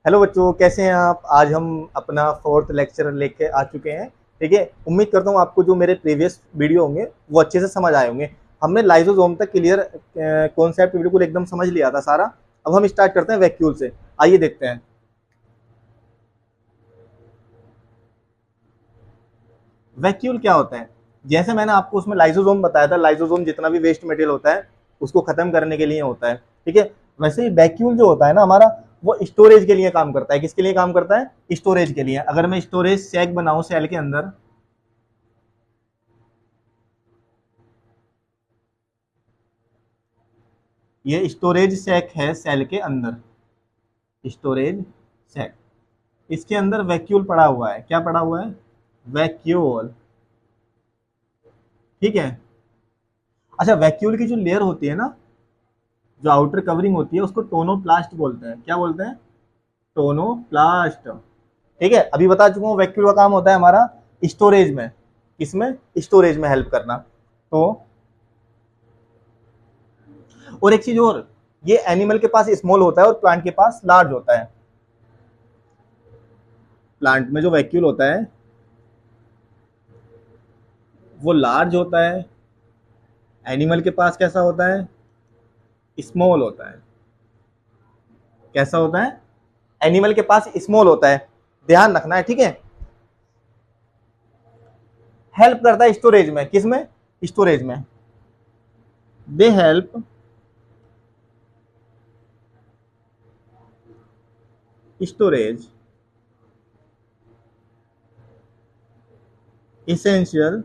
Hello बच्चों, कैसे हैं आप। आज हम अपना फोर्थ लेक्चर लेके आ चुके हैं। ठीक है, उम्मीद करता हूँ आपको जो मेरे प्रीवियस वीडियो होंगे वो अच्छे से समझ आए होंगे। हमने लाइसोसोम तक क्लियर कॉन्सेप्ट बिल्कुल एकदम समझ लिया था सारा। अब हम स्टार्ट करते हैं वैक्यूल से। आइए देखते हैं वैक्यूल क्या होता है। जैसे मैंने आपको उसमें लाइसोसोम बताया था, लाइसोसोम जितना भी वेस्ट मटेरियल होता है उसको खत्म करने के लिए होता है। ठीक है, वैसे ही वैक्यूल जो होता है ना हमारा, वो स्टोरेज के लिए काम करता है। किसके लिए काम करता है? स्टोरेज के लिए। अगर मैं स्टोरेज सैक बनाऊं सेल के अंदर, ये स्टोरेज सैक है सेल के अंदर, स्टोरेज सैक। इसके अंदर वैक्यूल पड़ा हुआ है। क्या पड़ा हुआ है? वैक्यूल। ठीक है। अच्छा, वैक्यूल की जो लेयर होती है ना, जो आउटर कवरिंग होती है, उसको टोनोप्लास्ट बोलते हैं। क्या बोलते हैं? टोनोप्लास्ट। ठीक है, अभी बता चुका हूँ वैक्यूल का काम होता है हमारा स्टोरेज में। किसमें? स्टोरेज में हेल्प करना। तो और एक चीज और, ये एनिमल के पास स्मॉल होता है और प्लांट के पास लार्ज होता है। प्लांट में जो वैक्यूल होता है वो लार्ज होता है, एनिमल के पास कैसा होता है? स्मॉल होता है। कैसा होता है? एनिमल के पास स्मॉल होता है। ध्यान रखना है, ठीक है। हेल्प करता है स्टोरेज में। किसमें? स्टोरेज में। They help storage essential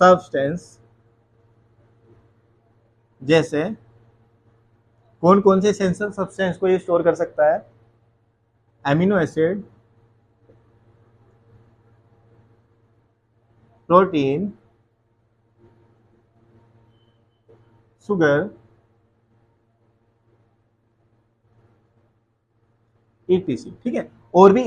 substance. जैसे कौन कौन से इसेंशियल सब्सटेंस को ये स्टोर कर सकता है? Amino acid, protein, sugar, etc. ठीक है, और भी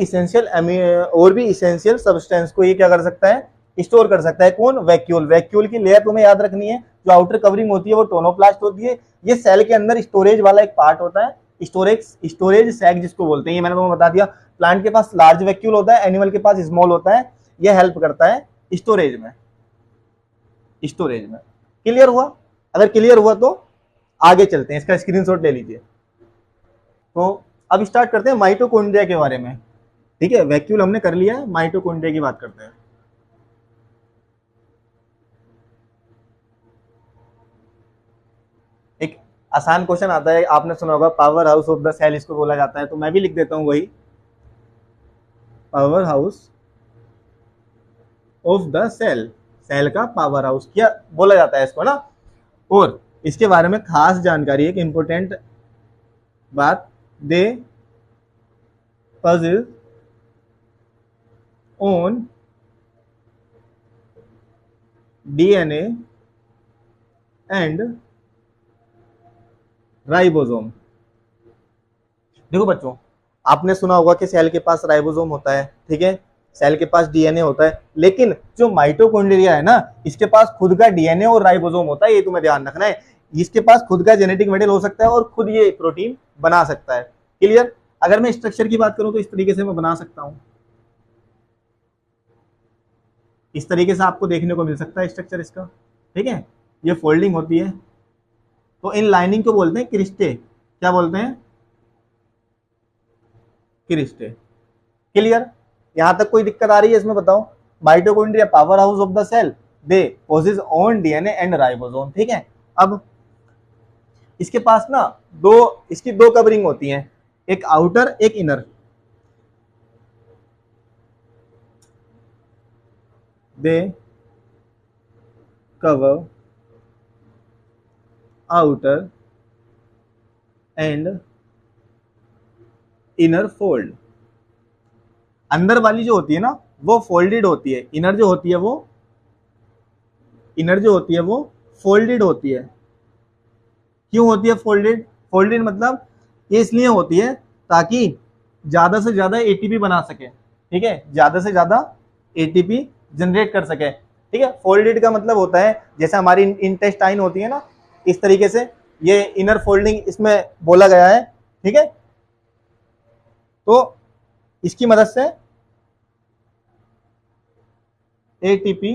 इसेंशियल सब्सटेंस को ये क्या कर सकता है? स्टोर कर सकता है। कौन? वैक्यूल। वैक्यूल की लेयर तुम्हें याद रखनी है, जो आउटर कवरिंग होती है वो टोनोप्लास्ट होती है। ये सेल के अंदर स्टोरेज वाला एक पार्ट होता है, स्टोरेज सैक जिसको बोलते हैं। ये मैंने तुम्हें बता दिया। प्लांट के पास लार्ज वैक्यूल होता है, एनिमल के पास स्मॉल होता है। ये हेल्प करता है स्टोरेज में। स्टोरेज में। क्लियर हुआ? अगर क्लियर हुआ तो आगे चलते हैं, इसका स्क्रीनशॉट ले लीजिए। तो अब स्टार्ट करते हैं माइटोकॉन्ड्रिया के बारे में। ठीक है, वैक्यूल हमने कर लिया है, माइटोकॉन्ड्रिया की बात करते हैं। एक आसान क्वेश्चन आता है, आपने सुना होगा power house of the cell इसको बोला जाता है, तो मैं भी लिख देता हूं वही, power house of the cell. Cell का पावर हाउस क्या बोला जाता है इसको ना। और इसके बारे में खास जानकारी, एक इंपॉर्टेंट बात, they pages on DNA and ribosome. देखो बच्चों, आपने सुना होगा कि सेल के पास राइबोसोम होता है, ठीक है, सेल के पास डीएनए होता है, लेकिन जो माइटोकॉन्ड्रिया है ना, इसके पास खुद का डीएनए और राइबोसोम होता है। ये तुम्हें ध्यान रखना है। इसके पास खुद का जेनेटिक मटेरियल हो सकता है और खुद ये प्रोटीन बना सकता है। क्लियर? अगर मैं स्ट्रक्चर की बात करूं तो इस तरीके से मैं बना सकता हूं। इस तरीके से आपको देखने को मिल सकता है स्ट्रक्चर इसका। ठीक है, ये फोल्डिंग होती है, तो इन लाइनिंग को बोलते हैं क्रिस्टे। क्या बोलते हैं? क्रिस्टे। क्लियर? यहां तक कोई दिक्कत आ रही है इसमें? बताओ। Mitochondria power house of the cell, they possess on DNA and ribosome. ठीक है, अब इसके पास ना इसकी दो कवरिंग होती हैं, एक आउटर एक inner. They cover outer and inner fold. अंदर वाली जो होती है ना वो फोल्डेड होती है, इनर जो होती है वो फोल्डेड होती है। क्यों होती है फोल्डेड? फोल्डेड मतलब ये इसलिए होती है ताकि ज्यादा से ज्यादा एटीपी बना सके। ठीक है, ज्यादा से ज्यादा एटीपी जनरेट कर सके। ठीक है, फोल्डेड का मतलब होता है जैसे हमारी इंटेस्टाइन होती है ना, इस तरीके से ये इनर फोल्डिंग इसमें बोला गया है। ठीक है, तो इसकी मदद से एटीपी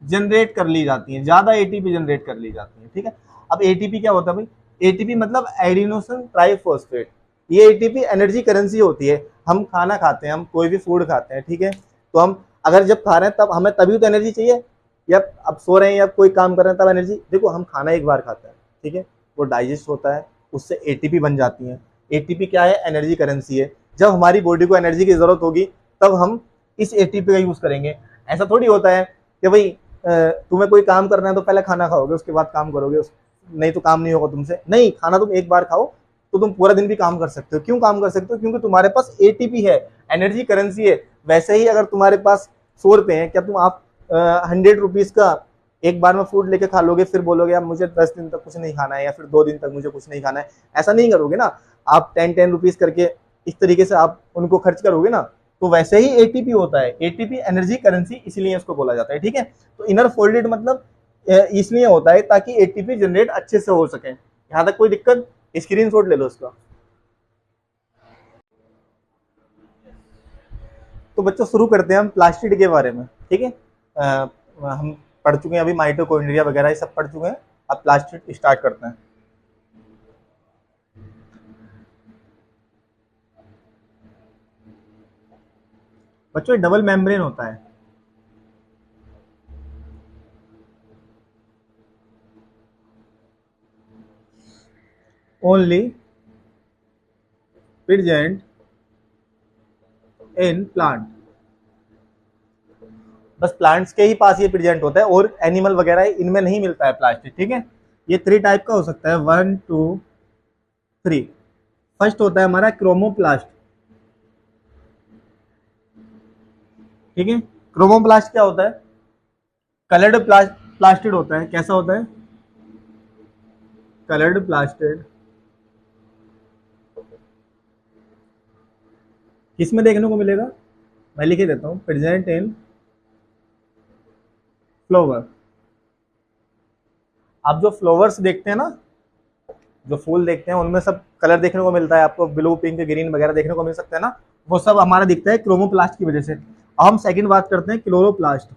जनरेट कर ली जाती है, ज्यादा एटीपी जनरेट कर ली जाती है। ठीक है, अब एटीपी क्या होता है भाई? एटीपी मतलब एडिनोसिन ट्राइफॉस्फेट। ये एटीपी एनर्जी करेंसी होती है। हम खाना खाते हैं, हम कोई भी फूड खाते हैं, ठीक है, तो हम अगर जब खा रहे हैं तब हमें तभी तो एनर्जी चाहिए, या अब सो रहे हैं या कोई काम कर रहे हैं तब एनर्जी। देखो हम खाना एक बार खाते हैं, ठीक है, वो डाइजेस्ट होता है, उससे एटीपी बन जाती है। एटीपी क्या है? एनर्जी करेंसी है। जब हमारी बॉडी को एनर्जी की जरूरत होगी तब हम इस एटीपी का यूज करेंगे। ऐसा थोड़ी होता है कि भाई तुम्हें कोई काम करना है तो पहले खाना खाओगे उसके बाद काम करोगे, नहीं तो काम नहीं होगा तुमसे। नहीं, खाना तुम एक बार खाओ तो तुम पूरा दिन भी काम कर सकते हो। क्यों काम कर सकते हो? क्योंकि तुम्हारे पास एटीपी है, एनर्जी करेंसी है। वैसे ही अगर तुम्हारे पास 100 रुपए हैं, क्या तुम आप 100 रुपीज का एक बार में फूड लेके खा लोगे फिर बोलोगे यार मुझे 10 दिन तक कुछ नहीं खाना है या फिर 2 दिन तक मुझे कुछ नहीं खाना है? ऐसा नहीं करोगे ना। आप 10 रुपीज करके इस तरीके से आप उनको खर्च करोगे ना। तो वैसे ही एटीपी होता है, एटीपी एनर्जी करेंसी, इसलिए इसको बोला जाता है। ठीक है, तो इनर फोल्डेड मतलब इसलिए होता है ताकि एटीपी जनरेट अच्छे से हो सके। यहां तक कोई दिक्कत? स्क्रीनशॉट ले लो इसका। तो बच्चों शुरू करते हैं हम प्लास्टिड के बारे में। ठीक है, हम पढ़ चुके हैं अभी माइटोकॉन्ड्रिया वगैरह ये सब पढ़ चुके हैं। अब प्लास्टिड स्टार्ट करते हैं। बच्चों डबल मेम्ब्रेन होता है। Only present in plant. बस प्लांट्स के ही पास ये प्रेजेंट होता है और एनिमल वगैरह इनमें नहीं मिलता है प्लास्टिक। ठीक है, ये 3 टाइप का हो सकता है, 1 2 3। फर्स्ट होता है हमारा क्रोमोप्लास्ट। ठीक है, क्रोमोप्लास्ट क्या होता है? कलर्ड प्लास्टिड होता है। कैसा होता है? Coloured plastid. किसमें देखने को मिलेगा? मैं लिखे देता हूं, प्रेजेंट इन फ्लावर। आप जो फ्लावर्स देखते हैं ना, जो फूल देखते हैं उनमें सब कलर देखने को मिलता है आपको, ब्लू पिंक ग्रीन वगैरह देखने को मिल सकता है ना, वो सब हमारा दिखता है क्रोमोप्लास्ट की वजह से। अब हम सेकंड बात करते हैं क्लोरोप्लास्ट।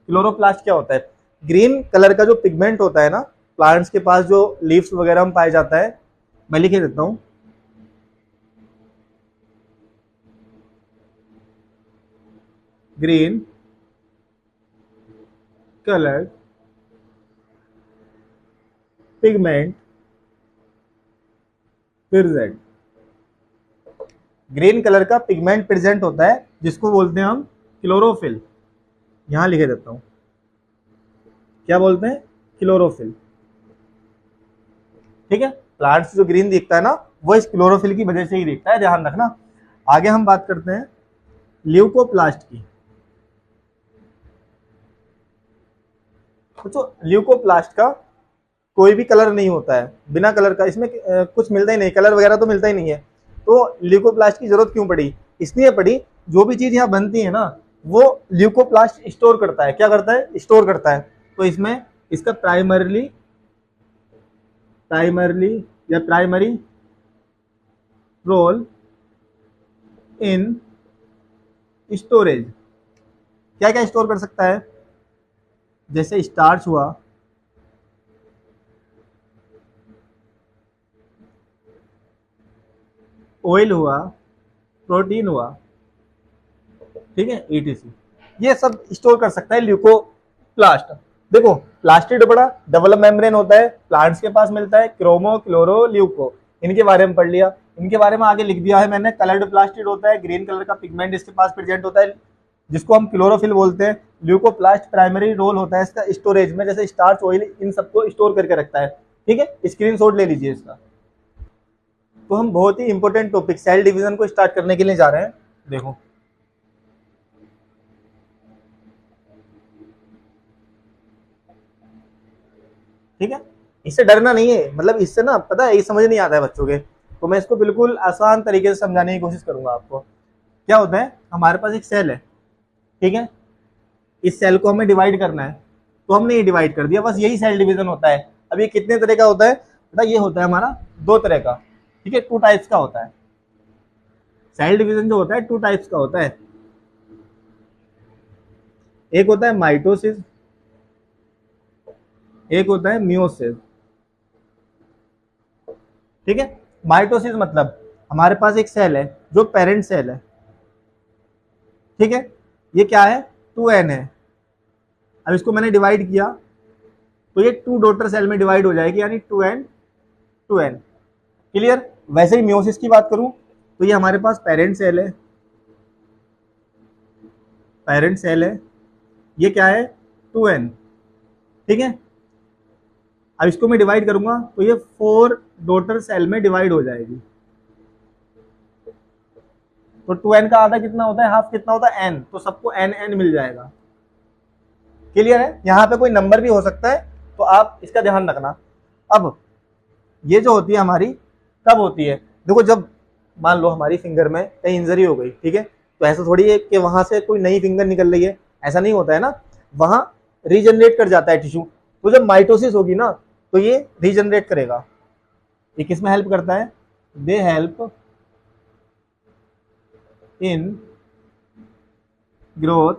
क्लोरोप्लास्ट क्या होता है? ग्रीन कलर का जो पिगमेंट होता है ना प्लांट्स के पास, जो लीव्स वगैरह में पाया जाता है, मैं लिखे देता हूं, green colour pigment present. Green colour का पिगमेंट प्रेजेंट होता है जिसको बोलते हैं हम क्लोरोफिल। यहां लिखे देता हूं, क्या बोलते हैं? क्लोरोफिल। ठीक है, प्लांट्स जो ग्रीन दिखता है ना वो इस क्लोरोफिल की वजह से ही दिखता है, ध्यान रखना। आगे हम बात करते हैं ल्यूकोप्लास्ट की। तो ल्यूकोप्लास्ट का कोई भी कलर नहीं होता है, बिना कलर का इसमें कुछ मिलता ही नहीं, कलर वगैरह तो मिलता ही नहीं है। तो ल्यूकोप्लास्ट की जरूरत क्यों पड़ी? इसलिए पड़ी, जो भी चीज यहाँ बनती है ना वो ल्यूकोप्लास्ट स्टोर करता है। क्या करता है? स्टोर करता है। तो इसमें इसका प्राइमरली या प्राइमरी रोल इन स्टोरेज। क्या क्या स्टोर कर सकता है? जैसे स्टार्च हुआ, ऑयल हुआ, प्रोटीन हुआ, ठीक है, ईटीसी, ये सब स्टोर कर सकता है ल्यूकोप्लास्ट। देखो प्लास्टिड बड़ा डबल मेम्ब्रेन होता है, प्लांट्स के पास मिलता है, क्रोमो क्लोरो ल्यूको, इनके बारे में पढ़ लिया। इनके बारे में आगे लिख दिया है मैंने। कलर्ड प्लास्टिड होता है, ग्रीन कलर का पिगमेंट इसके पास प्रेजेंट होता है जिसको हम क्लोरोफिल बोलते हैं। ल्यूकोप्लास्ट प्राइमरी रोल होता है इसका स्टोरेज में, जैसे स्टार्च ऑयल इन सबको स्टोर करके रखता है। ठीक है, स्क्रीनशॉट ले लीजिए इसका। तो हम बहुत ही इंपॉर्टेंट टॉपिक सेल डिवीजन को स्टार्ट करने के लिए जा रहे हैं। देखो ठीक है, इससे डरना नहीं है, मतलब इससे ना पता है ये समझ नहीं आता है बच्चों के, तो मैं इसको बिल्कुल आसान तरीके से समझाने की कोशिश करूंगा आपको। क्या होता है? हमारे पास एक सेल है, ठीक है, इस सेल को हमें डिवाइड करना है, तो हमने ये डिवाइड कर दिया, बस यही सेल डिवीजन होता है। अब ये कितने तरह का होता है? पता ये होता है हमारा दो तरह का, ठीक है, 2 टाइप्स का होता है। सेल डिवीजन जो होता है 2 टाइप्स का होता है। एक होता है माइटोसिस, एक होता है मियोसिस। ठीक है, माइटोसिस मतलब हमारे पास एक सेल है जो पेरेंट सेल है, ठीक है, ये क्या है, 2n है। अब इसको मैंने डिवाइड किया तो ये 2 डॉटर सेल में डिवाइड हो जाएगी, यानी 2n 2n। क्लियर। वैसे ही मियोसिस की बात करूं तो ये हमारे पास पेरेंट सेल है, पेरेंट सेल है, ये क्या है, 2n, ठीक है। अब इसको मैं डिवाइड करूंगा तो ये 4 डॉटर सेल में डिवाइड हो जाएगी। तो 2n का आधा कितना होता है, हाफ कितना होता है, n, तो सबको n मिल जाएगा। क्लियर है। यहाँ पे कोई नंबर भी हो सकता है, तो आप इसका ध्यान रखना। अब ये जो होती है हमारी कब होती है, देखो जब मान लो हमारी फिंगर में कहीं इंजरी हो गई, ठीक है, तो ऐसा थोड़ी है कि वहां से कोई नई फिंगर निकल रही है, ऐसा नहीं होता है ना, वहां रीजनरेट कर जाता है टिश्यू। तो जब माइटोसिस होगी ना तो ये रीजनरेट करेगा। ये किस में हेल्प करता है, they help in growth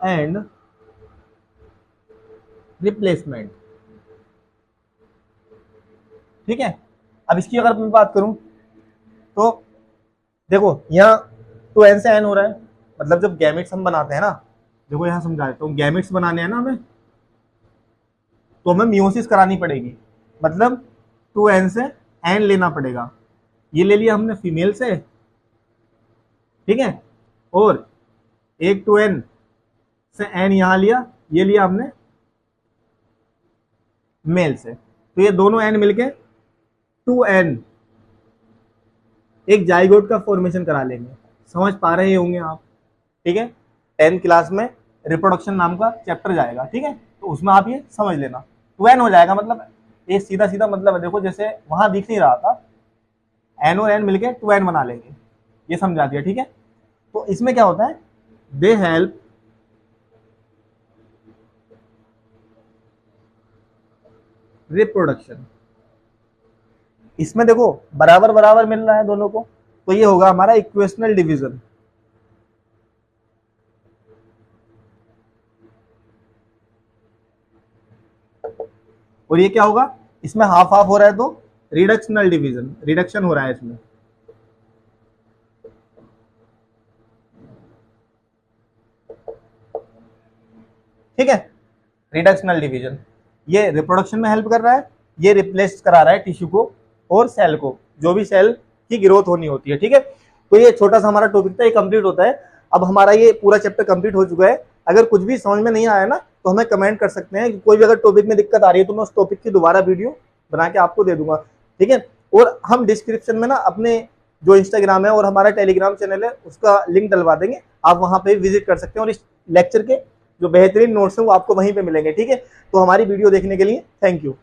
and replacement. ठीक है। अब इसकी अगर मैं बात करूं तो देखो यहाँ 2n से n हो रहा है, मतलब जब गैमेट्स हम बनाते हैं ना, देखो यहाँ समझा देता हूँ, गैमेट्स बनाने हैं ना हमें, तो हमें मियोसिस करानी पड़ेगी, मतलब 2n से n लेना पड़ेगा। ये ले लिया हमने फीमेल से, ठीक है, और एक 2n से n यहां लिया, ये लिया हमने मेल से, तो ये दोनों n मिलके 2n एक जाइगोट का फॉर्मेशन करा लेंगे। समझ पा रहे होंगे आप, ठीक है। 10th क्लास में रिप्रोडक्शन नाम का चैप्टर जाएगा, ठीक है, तो उसमें आप ये समझ लेना 2n हो जाएगा, मतलब ये सीधा सीधा मतलब है, देखो जैसे वहां दिख नहीं रहा था, n और n मिलके 2n बना लेंगे, ये समझा दिया, ठीक है। तो इसमें क्या होता है, दे हेल्प रिप्रोडक्शन। इसमें देखो बराबर बराबर मिल रहा है दोनों को, तो ये होगा हमारा इक्वेशनल डिवीजन। और ये क्या होगा, इसमें हाफ हाफ हो रहा है तो रिडक्शनल डिवीजन, रिडक्शन हो रहा है इसमें। ठीक है, रिडक्शनल डिवीजन, ये रिप्रोडक्शन में हेल्प कर रहा है, ये रिप्लेस करा रहा है टिश्यू को और सेल को, जो भी सेल की ग्रोथ होनी होती है, ठीक है। तो ये छोटा सा हमारा टॉपिक था, ये कंप्लीट होता है। अब हमारा ये पूरा चैप्टर कंप्लीट हो चुका है। अगर कुछ भी समझ में नहीं आया ना तो हमें कमेंट कर सकते हैं, कोई भी अगर टॉपिक में दिक्कत आ रही है तो मैं उस टॉपिक की दोबारा वीडियो बना के आपको दे दूंगा, ठीक है। और हम डिस्क्रिप्शन में ना अपने जो इंस्टाग्राम है और हमारा टेलीग्राम चैनल है उसका लिंक डलवा देंगे, आप वहां पे विजिट कर सकते हैं, और इस लेक्चर के जो बेहतरीन नोट्स हैं वो आपको वहीं पे मिलेंगे, ठीक है। तो हमारी वीडियो देखने के लिए थैंक यू।